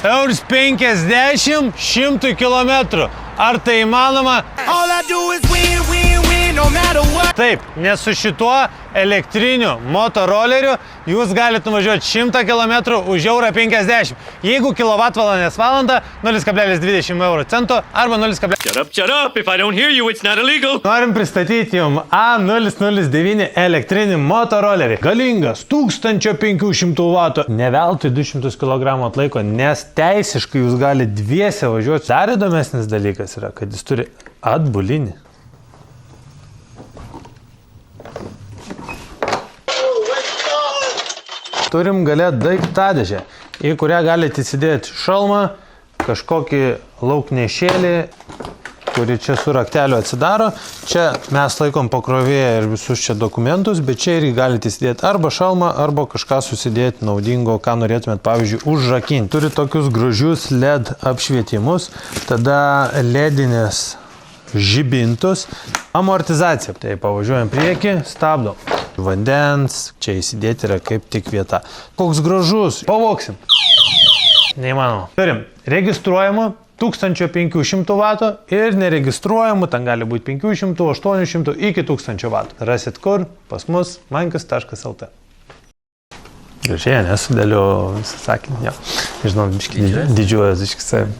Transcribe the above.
Euras 50 100 km. Ar tai įmanoma? Taip, nes su šituo elektriniu motoroleriu jūs galite nuvažiuoti 100 km už €50. Jeigu kWh valanda 0,20 € arba 0,... Shut up, if I don't hear you, it's not illegal. Norim pristatyti jums A009 elektrinį motorolerį. Galingas 1500 W. Ne veltui 200 kg atlaiko, nes teisiškai jūs galite dviese važiuoti. Dar įdomesnis dalykas yra, kad jis turi atbulinį. Turim gale daiktadėžę, į kurią galite įsidėti šalmą, kažkokį lauknešėlį, kurį čia su rakteliu atsidaro. Čia mes laikom pakrovėją ir visus čia dokumentus, bet čia irgi galite įsidėti arba šalmą, arba kažką susidėti naudingo, ką norėtumėt, pavyzdžiui, užrakinti. Turi tokius gražius LED apšvietimus, tada LEDinės žibintus, amortizacija. Tai pavažiuojam priekį, stabdom. Vandens, čia įsidėti yra kaip tik vieta. Koks gražus, pavoksim. Neįmanoma. Turim registruojamų 1500 W ir neregistruojamų, ten gali būti 500, 800 iki 1000 W. Rasit kur? Pas mus mankas.lt. Gražiai, nesudėliu visą sakinį. Žinau, biškai didžiuojas, biškai savim.